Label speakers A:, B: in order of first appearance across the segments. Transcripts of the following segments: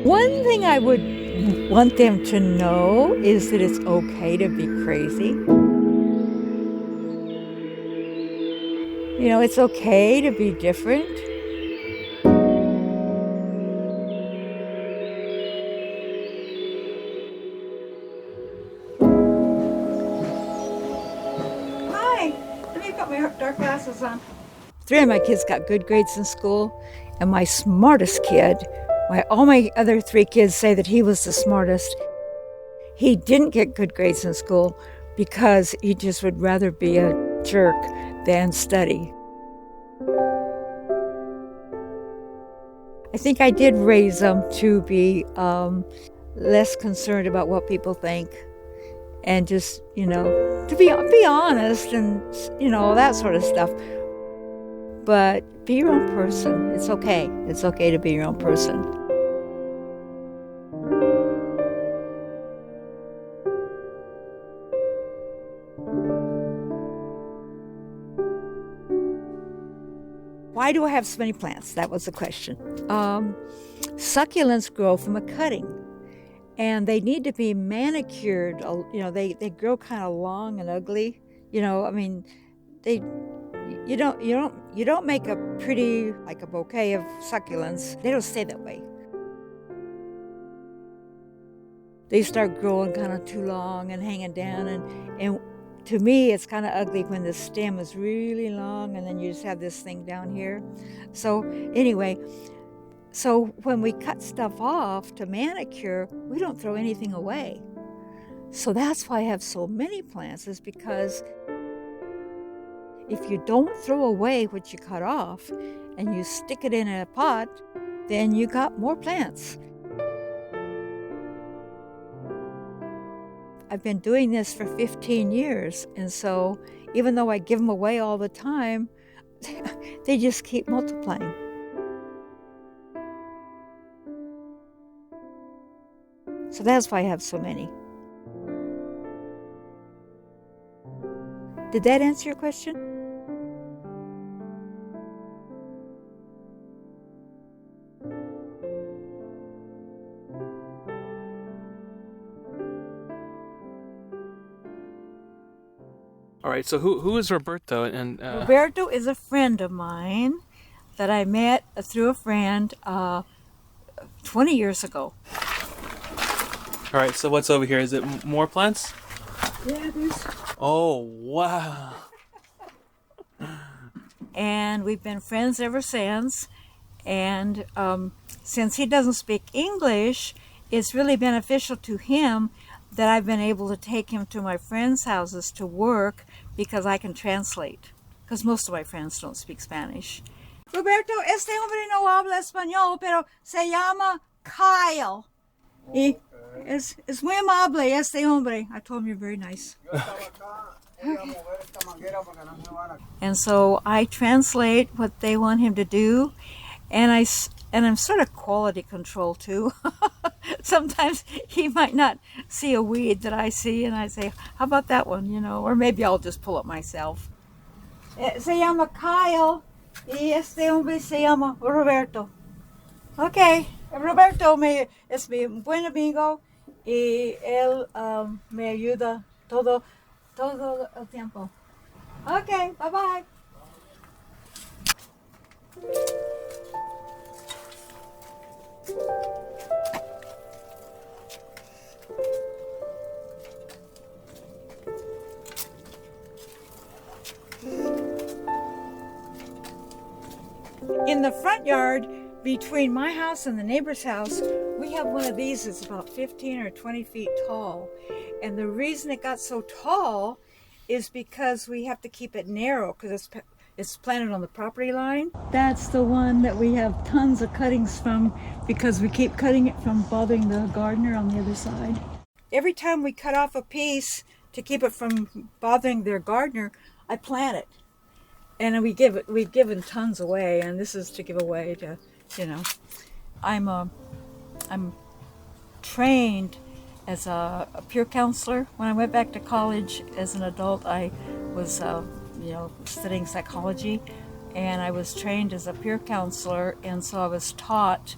A: One thing I would want them to know is that it's okay to be crazy. You know, it's okay to be different. Hi, let me put my dark glasses on. Three of my kids got good grades in school, and my smartest kid, all my other three kids say that he was the smartest. He didn't get good grades in school because he just would rather be a jerk than study. I think I did raise them to be less concerned about what people think and just, to be honest and, that sort of stuff. But be your own person. It's okay. It's okay to be your own person. Why do I have so many plants? That was the question. Succulents grow from a cutting, and they need to be manicured. They grow kind of long and ugly. You don't make a pretty, like a bouquet of succulents. They don't stay that way. They start growing kind of too long and hanging down, and to me, it's kind of ugly when the stem is really long and then you just have this thing down here. So anyway, when we cut stuff off to manicure, we don't throw anything away. So that's why I have so many plants, is because if you don't throw away what you cut off and you stick it in a pot, then you got more plants. I've been doing this for 15 years, and so even though I give them away all the time, they just keep multiplying. So that's why I have so many. Did that answer your question?
B: All right, so who is Roberto? And
A: Roberto is a friend of mine that I met through a friend 20 years ago.
B: All right, so what's over here? Is it more plants?
A: Yeah, there's.
B: Oh, wow.
A: And we've been friends ever since. And since he doesn't speak English, it's really beneficial to him that I've been able to take him to my friends' houses to work because I can translate. Because most of my friends don't speak Spanish. Roberto, este hombre no habla español, pero se llama Kyle. Y es muy amable este hombre. I told him you're very nice. And so I translate what they want him to do, and I'm sort of quality control too. Sometimes he might not see a weed that I see, and I say, how about that one, or maybe I'll just pull it myself. Se llama Kyle, y este hombre se llama Roberto. Okay, Roberto es mi buen amigo, y él me ayuda todo el tiempo. Okay, bye-bye. In the front yard, between my house and the neighbor's house, we have one of these that's about 15 or 20 feet tall. And the reason it got so tall is because we have to keep it narrow because it's planted on the property line. That's the one that we have tons of cuttings from because we keep cutting it from bothering the gardener on the other side. Every time we cut off a piece to keep it from bothering their gardener, I plant it. And we've given tons away, and this is to give away to, I'm trained as a peer counselor. When I went back to college as an adult, I was, studying psychology, and I was trained as a peer counselor, and so I was taught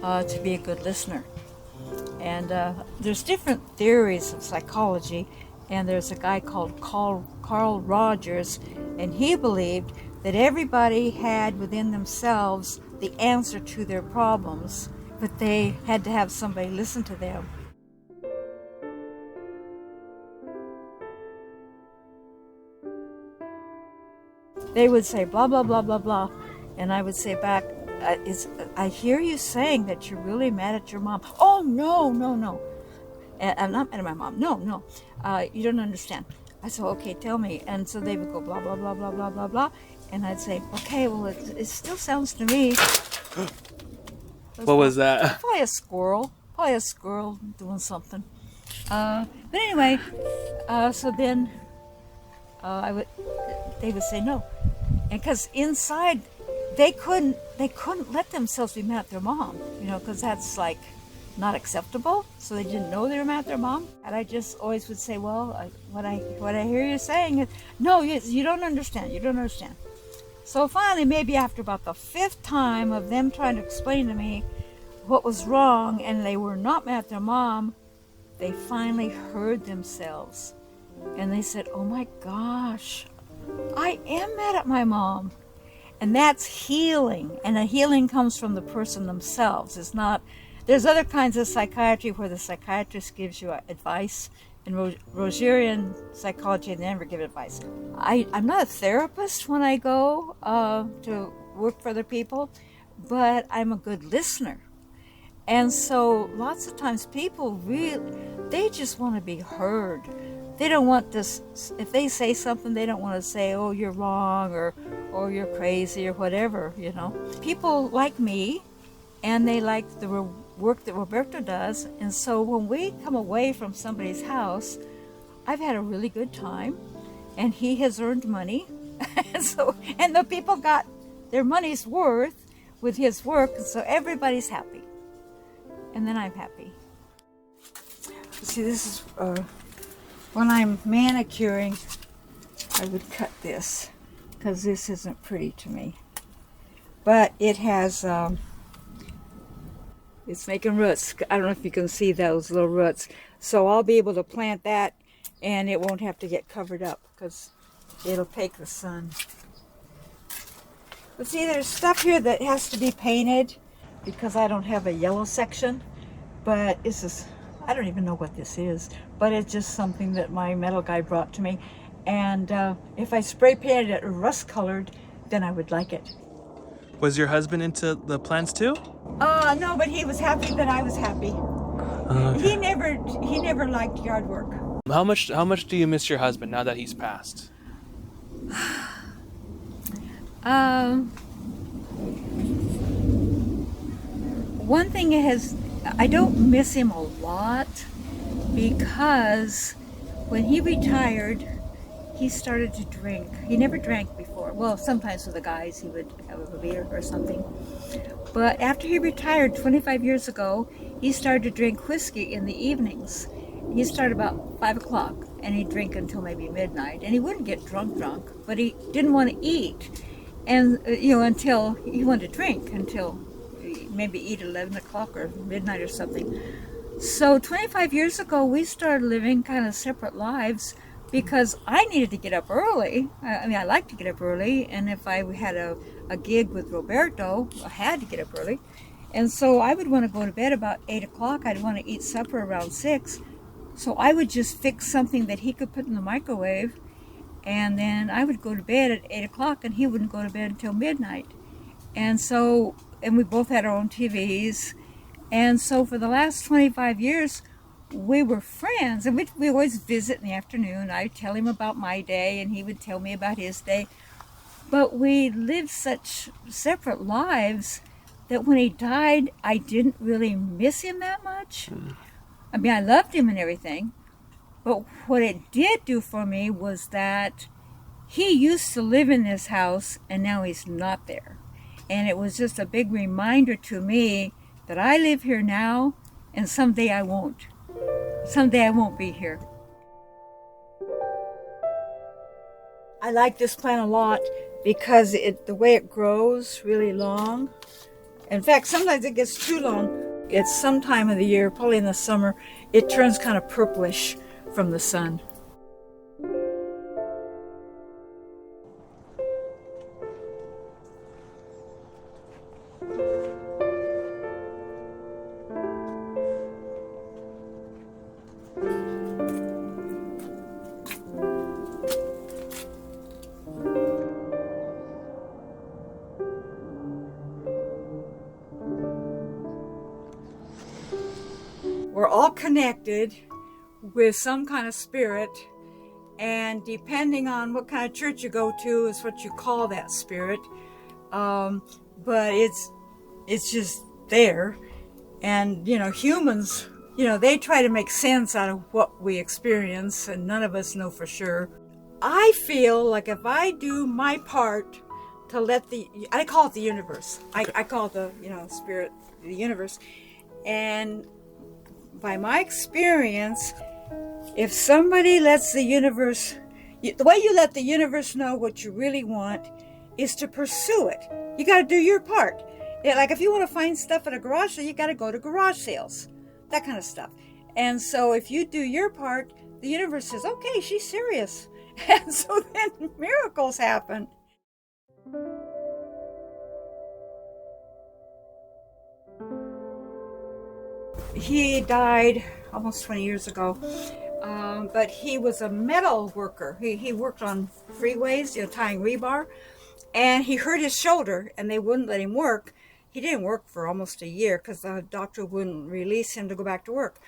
A: to be a good listener. And there's different theories of psychology, and there's a guy called Carl Rogers, and he believed that everybody had within themselves the answer to their problems, but they had to have somebody listen to them. They would say blah, blah, blah, blah, blah, and I would say back, I hear you saying that you're really mad at your mom. Oh, no, no, no. I'm not mad at my mom. No, no. You don't understand. I said, okay, tell me. And so they would go blah, blah, blah, blah, blah, blah, blah. And I'd say, okay, well, it still sounds to me.
B: What was that?
A: Probably a squirrel. Probably a squirrel doing something. But anyway, so then they would say no. And because inside, they couldn't let themselves be mad at their mom, because that's like not acceptable. So they didn't know they were mad at their mom. And I just always would say, well, what I hear you saying is, no, you don't understand. You don't understand. So finally, maybe after about the 5th time of them trying to explain to me what was wrong, and they were not mad at their mom, they finally heard themselves. And they said, oh my gosh, I am mad at my mom. And that's healing. And the healing comes from the person themselves. It's not, there's other kinds of psychiatry where the psychiatrist gives you advice. In Rogerian psychology, they never give advice. I'm not a therapist when I go to work for other people, but I'm a good listener. And so lots of times people they just want to be heard. They don't want this, if they say something, they don't want to say, oh, you're wrong, or you're crazy, or whatever, People like me, and they like the work that Roberto does. And so when we come away from somebody's house, I've had a really good time, and he has earned money. and the people got their money's worth with his work, and so everybody's happy. And then I'm happy. See, this is, when I'm manicuring, I would cut this, because this isn't pretty to me. But it has, it's making roots. I don't know if you can see those little roots. So I'll be able to plant that, and it won't have to get covered up, because it'll take the sun. But see, there's stuff here that has to be painted, because I don't have a yellow section. But this is, I don't even know what this is, but it's just something that my metal guy brought to me. And if I spray painted it rust colored, then I would like it.
B: Was your husband into the plants too?
A: No, but he was happy that I was happy. Okay. He never liked yard work.
B: How much do you miss your husband now that he's passed?
A: One thing is, I don't miss him a lot, because when he retired, he started to drink. He never drank before. Well, sometimes with the guys he would have a beer or something. But after he retired 25 years ago, he started to drink whiskey in the evenings. He started about 5 o'clock, and he'd drink until maybe midnight. And he wouldn't get drunk, but he didn't want to eat. And, until he wanted to drink, until maybe eat 11 o'clock or midnight or something. So 25 years ago, we started living kind of separate lives, because I needed to get up early. I like to get up early, and if I had a gig with Roberto, I had to get up early. And so I would want to go to bed about 8 o'clock. I'd want to eat supper around 6. So I would just fix something that he could put in the microwave, and then I would go to bed at 8 o'clock, and he wouldn't go to bed until midnight. And we both had our own TVs. And so for the last 25 years, we were friends, and we always visit in the afternoon. I'd tell him about my day, and he would tell me about his day. But we lived such separate lives that when he died, I didn't really miss him that much. I mean, I loved him and everything, but what it did do for me was that he used to live in this house, and now he's not there. And it was just a big reminder to me that I live here now, and someday I won't. Someday I won't be here. I like this plant a lot because the way it grows really long, In fact, sometimes it gets too long. It's some time of the year, probably in the summer, it turns kind of purplish from the sun. We're all connected with some kind of spirit, and depending on what kind of church you go to is what you call that spirit. But it's just there, and humans, they try to make sense out of what we experience, and none of us know for sure. I feel like if I do my part to let I call it the universe. I call it the spirit, the universe, and by my experience, if somebody lets the universe, the way you let the universe know what you really want is to pursue it. You got to do your part. Like if you want to find stuff at a garage sale, you got to go to garage sales, that kind of stuff. And so if you do your part, the universe says, okay, she's serious. And so then miracles happen. He died almost 20 years ago, but he was a metal worker. He worked on freeways, tying rebar, and he hurt his shoulder, and they wouldn't let him work. He didn't work for almost a year because the doctor wouldn't release him to go back to work.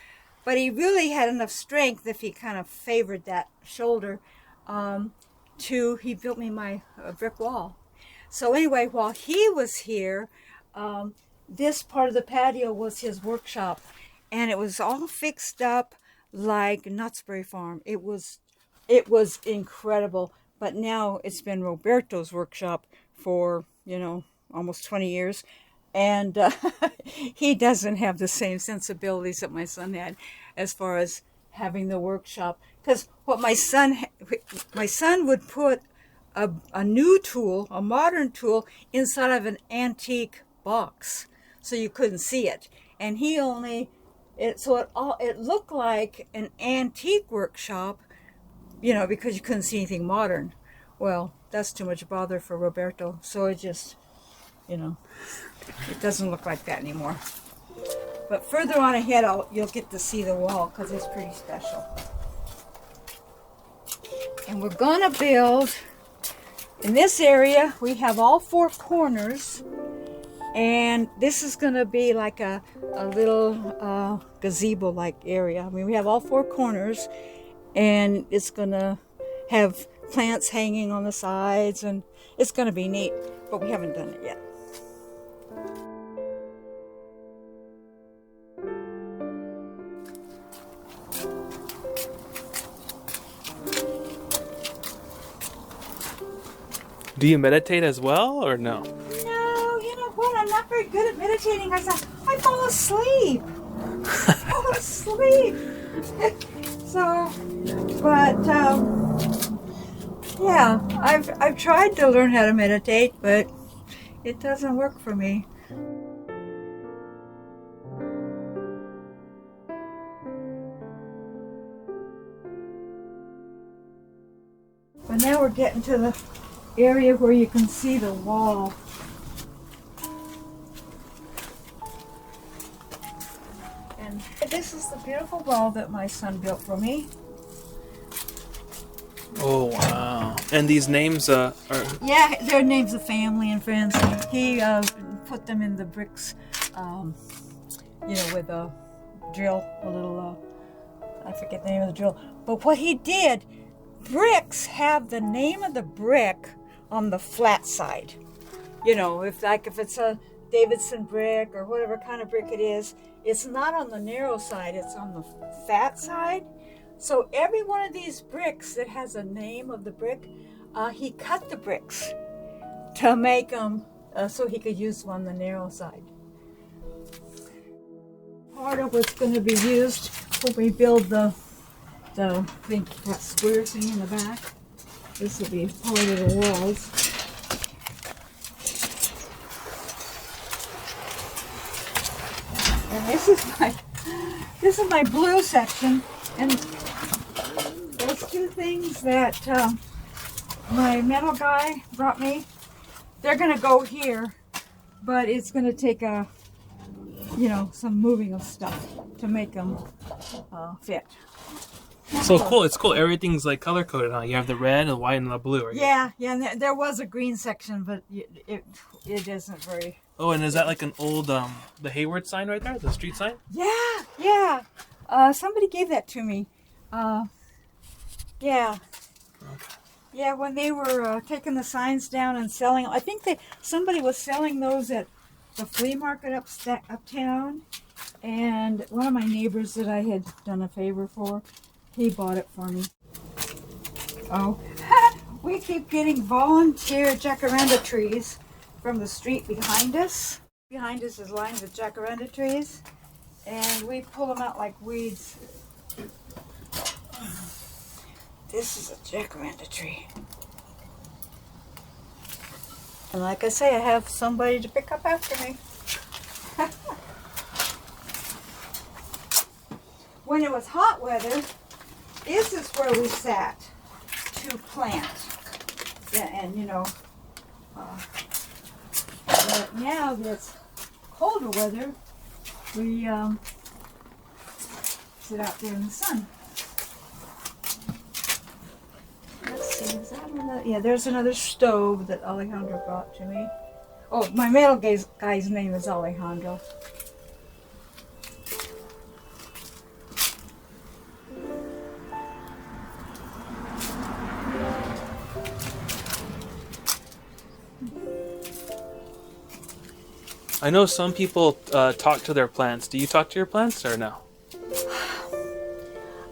A: But he really had enough strength, if he kind of favored that shoulder, he built me my brick wall. So anyway, while he was here, this part of the patio was his workshop, and it was all fixed up like Knott's Berry Farm. It was incredible. But now it's been Roberto's workshop for almost 20 years, and he doesn't have the same sensibilities that my son had as far as having the workshop. Because what my son would put a new tool, a modern tool, inside of an antique box, so you couldn't see it. And it looked like an antique workshop, because you couldn't see anything modern. Well, that's too much bother for Roberto, so it just, it doesn't look like that anymore. But further on ahead, you'll get to see the wall, because it's pretty special. And we're gonna build, in this area, we have all four corners, and this is gonna be like a little gazebo-like area. I mean, we have all four corners, and it's gonna have plants hanging on the sides, and it's gonna be neat, but we haven't done it yet.
B: Do you meditate as well, or no?
A: No, you know what? I'm not very good at meditating. I fall asleep. So, but yeah, I've tried to learn how to meditate, but it doesn't work for me. But now we're getting to the area where you can see the wall. And this is the beautiful wall that my son built for me.
B: Oh, wow. And these names are...
A: Yeah, they're names of family and friends. He put them in the bricks, with a drill, a little, I forget the name of the drill. But what he did, bricks have the name of the brick on the flat side. If it's a Davidson brick or whatever kind of brick it is, it's not on the narrow side, it's on the fat side. So every one of these bricks that has a name of the brick, he cut the bricks to make them so he could use them on the narrow side. Part of what's going to be used when we build that square thing in the back. This will be part of the walls. And this is my blue section, and those two things that my metal guy brought me, they're gonna go here, but it's gonna take some moving of stuff to make them fit.
B: So cool. It's cool. Everything's like color coded, huh? You have the red, the white, and the blue. Right?
A: Yeah. And there was a green section, but it isn't very.
B: Oh, and is that like an old the Hayward sign right there, the street sign?
A: Yeah. Somebody gave that to me. Yeah.
B: Okay.
A: Yeah, when they were taking the signs down and selling, I think somebody was selling those at the flea market uptown, and one of my neighbors that I had done a favor for, he bought it for me. Oh, we keep getting volunteer jacaranda trees from the street behind us. Behind us is lined with jacaranda trees, and we pull them out like weeds. This is a jacaranda tree. And like I say, I have somebody to pick up after me. When it was hot weather, this is where we sat to plant. And but now that's colder weather, we sit out there in the sun. Let's see, is that another? Yeah, there's another stove that Alejandro brought to me. Oh, my metal guy's name is Alejandro.
B: I know some people talk to their plants. Do you talk to your plants or no?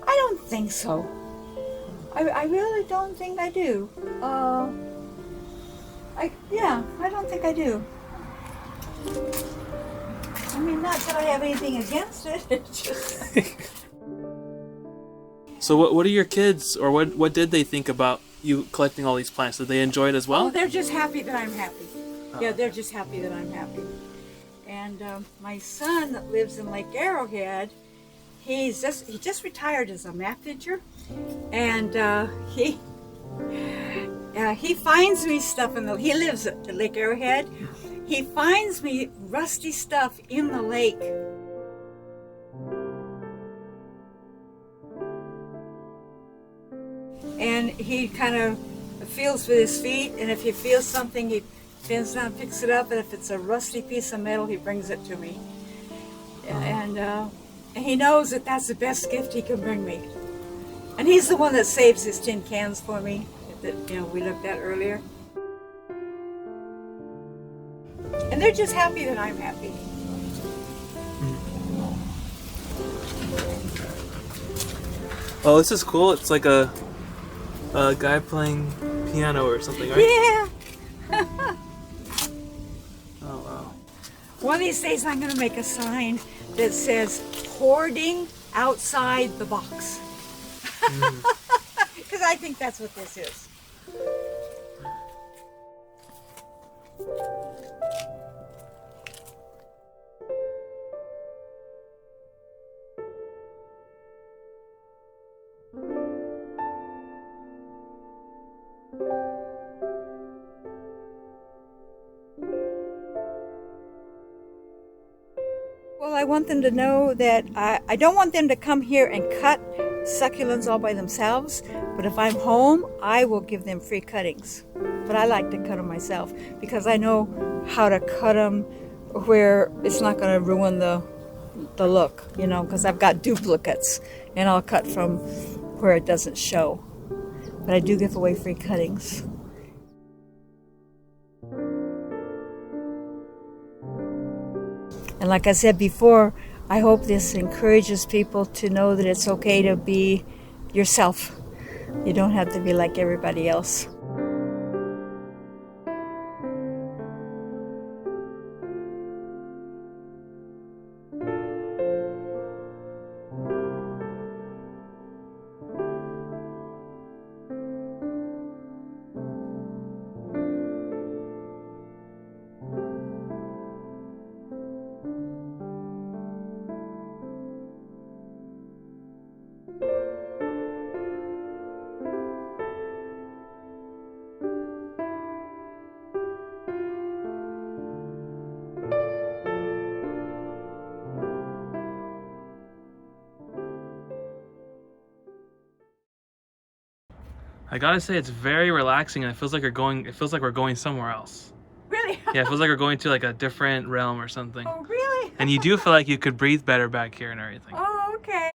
A: I don't think so. I really don't think I do. I don't think I do. I mean, not that I have anything against it. It's just.
B: So what are your kids, or what did they think about you collecting all these plants? Did they enjoy it as well?
A: Oh, they're just happy that I'm happy. Yeah, they're just happy that I'm happy. And my son that lives in Lake Arrowhead, he just retired as a math teacher, and he finds me stuff he lives at Lake Arrowhead. He finds me rusty stuff in the lake. And he kind of feels with his feet, and if he feels something, he bends down, picks it up, and if it's a rusty piece of metal, he brings it to me. And he knows that that's the best gift he can bring me. And he's the one that saves his tin cans for me that we looked at earlier. And they're just happy that I'm happy.
B: Oh, this is cool. It's like a guy playing piano or something, right?
A: Yeah.
B: Oh, wow.
A: One of these days I'm going to make a sign that says hoarding outside the box. Because I think that's what this is. Well, I want them to know that I don't want them to come here and cut succulents all by themselves, but if I'm home, I will give them free cuttings. But I like to cut them myself because I know how to cut them where it's not going to ruin the look, because I've got duplicates, and I'll cut from where it doesn't show. But I do give away free cuttings. And like I said before, I hope this encourages people to know that it's okay to be yourself. You don't have to be like everybody else.
B: I gotta say, it's very relaxing, and it feels like we're going somewhere else.
A: Really?
B: Yeah, it feels like we're going to like a different realm or something.
A: Oh, really?
B: And you do feel like you could breathe better back here and everything.
A: Oh, okay.